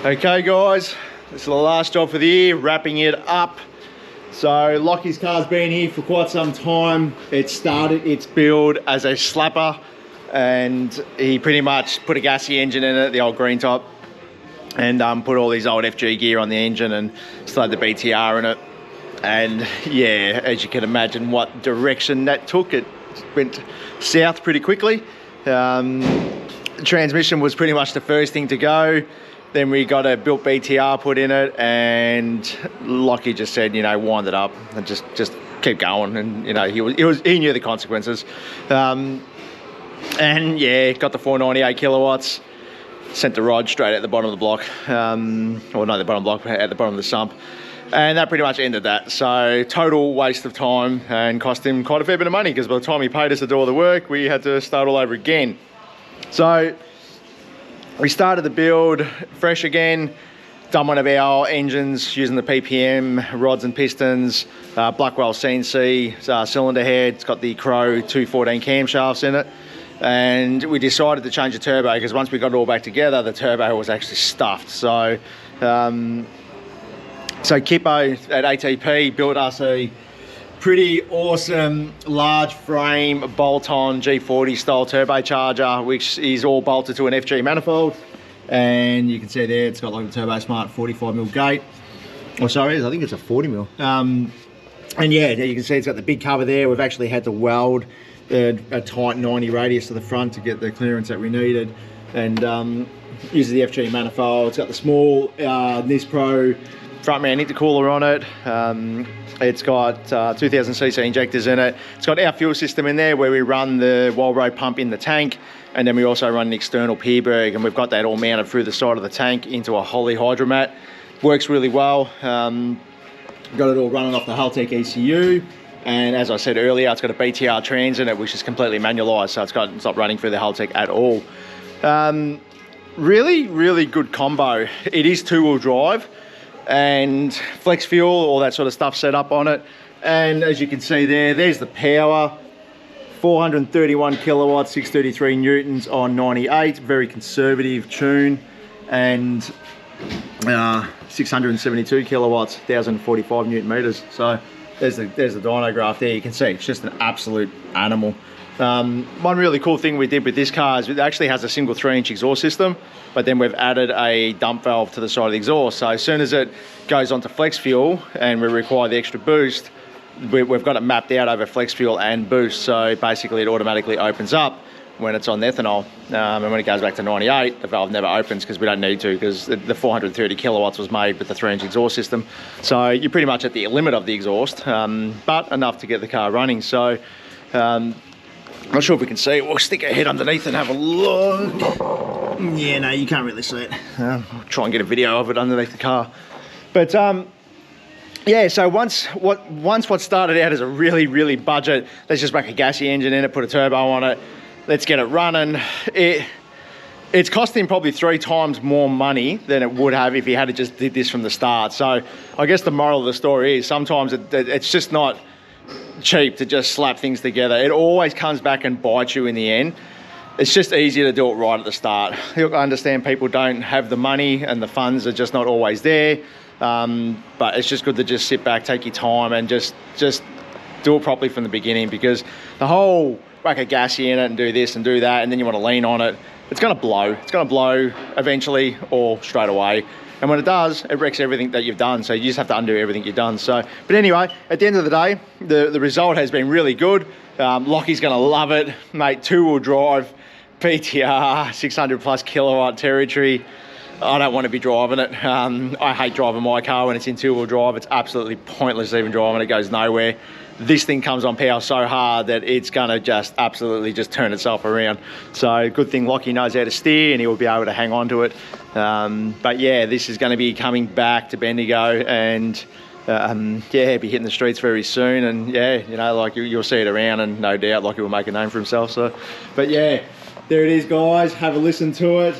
Okay guys, this is the last job for the year, wrapping it up. So Lockie's car's been here for quite some time. It started its build as a slapper and he pretty much put a gassy engine in it, the old green top, and put all these old FG gear on the engine and started the BTR in it. And yeah, as you can imagine what direction that took, it went south pretty quickly. Transmission was pretty much the first thing to go. Then we got a built BTR put in it, and Lockie just said, you know, wind it up and just keep going. And you know, he knew the consequences. And yeah, got the 498 kilowatts, sent the rod straight at the bottom of the block. Or not the bottom block, but at the bottom of the sump. And that pretty much ended that. So total waste of time and cost him quite a fair bit of money, because by the time he paid us to do all the work, we had to start all over again. So we started the build fresh again, done one of our engines using the PPM rods and pistons, Blackwell CNC cylinder head. It's got the Crow 214 camshafts in it. And we decided to change the turbo, because once we got it all back together, the turbo was actually stuffed. So, Kippo at ATP built us a pretty awesome large frame bolt-on G40 style turbocharger, which is all bolted to an FG manifold. And you can see there it's got like a Turbo Smart 45mm gate. Oh sorry, I think it's a 40mm. And yeah, you can see it's got the big cover there. We've actually had to weld a tight 90 radius to the front to get the clearance that we needed. And uses the FG manifold. It's got the small Nispro front mount intercooler on it. It's got 2000cc injectors in it. It's got our fuel system in there where we run the Walro pump in the tank, and then we also run an external Pierberg, and we've got that all mounted through the side of the tank into a Holly hydromat. Works really well. Got it all running off the Haltech ECU, and as I said earlier, it's got a BTR trans in it, which is completely manualised, so it's not running through the Haltech at all. Really good combo. It is two-wheel drive and flex fuel, all that sort of stuff set up on it. And as you can see there's the power, 431 kilowatts, 633 newtons on 98, very conservative tune, and 672 kilowatts, 1045 newton meters. So there's the dyno graph there. You can see it's just an absolute animal. One really cool thing we did with this car is it actually has a single 3-inch exhaust system, but then we've added a dump valve to the side of the exhaust. So as soon as it goes onto flex fuel and we require the extra boost, we've got it mapped out over flex fuel and boost. So basically it automatically opens up when it's on ethanol. And when it goes back to 98, the valve never opens because we don't need to, because the 430 kilowatts was made with the 3-inch exhaust system. So you're pretty much at the limit of the exhaust, but enough to get the car running. So not sure if we can see it. We'll stick our head underneath and have a look. Yeah, no, you can't really see it. I'll try and get a video of it underneath the car. But yeah, so once what started out as a really budget, let's just make a gassy engine in it, put a turbo on it, let's get it running. It's costing probably 3 times more money than it would have if you had to just did this from the start. So I guess the moral of the story is sometimes it's just not cheap to just slap things together. It always comes back and bites you in the end. It's just easier to do it right at the start. Look, I understand people don't have the money and the funds are just not always there, but it's just good to just sit back, take your time, and just do it properly from the beginning, because the whole whack a gassy in it and do this and do that, and then you want to lean on it, it's going to blow. It's going to blow eventually or straight away. And when it does, it wrecks everything that you've done. So you just have to undo everything you've done. So, but anyway, at the end of the day, the result has been really good. Lockie's going to love it, mate. 2-wheel drive, PTR, 600 plus kilowatt territory. I don't want to be driving it. I hate driving my car when it's in 2-wheel drive. It's absolutely pointless even driving. It goes nowhere. This thing comes on power so hard that it's going to just absolutely just turn itself around. So good thing Lockie knows how to steer and he will be able to hang on to it. But yeah, this is going to be coming back to Bendigo, and yeah, be hitting the streets very soon. And yeah, you know, like you'll see it around, and no doubt Lockie will make a name for himself. So, but yeah, there it is, guys. Have a listen to it.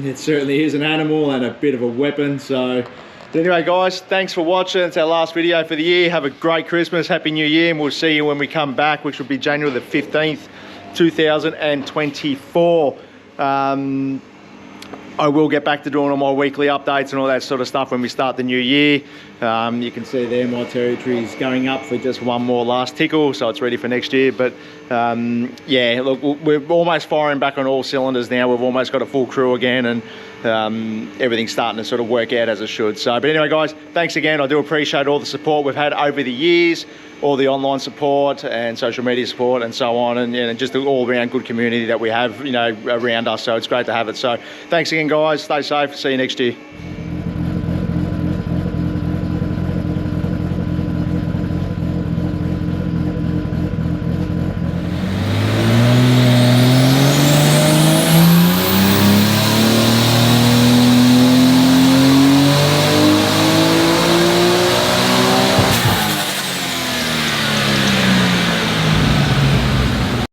It certainly is an animal and a bit of a weapon. So anyway, guys, thanks for watching. It's our last video for the year. Have a great Christmas, Happy New Year, and we'll see you when we come back, which will be January the 15th, 2024. I will get back to doing all my weekly updates and all that sort of stuff when we start the new year. You can see there my territory is going up for just one more last tickle, so it's ready for next year. But yeah, look, we're almost firing back on all cylinders now. We've almost got a full crew again, and everything's starting to sort of work out as it should. So, but anyway, guys, thanks again. I do appreciate all the support we've had over the years, all the online support and social media support and so on, and just the all-round good community that we have, around us. So it's great to have it. So thanks again, guys. Stay safe. See you next year.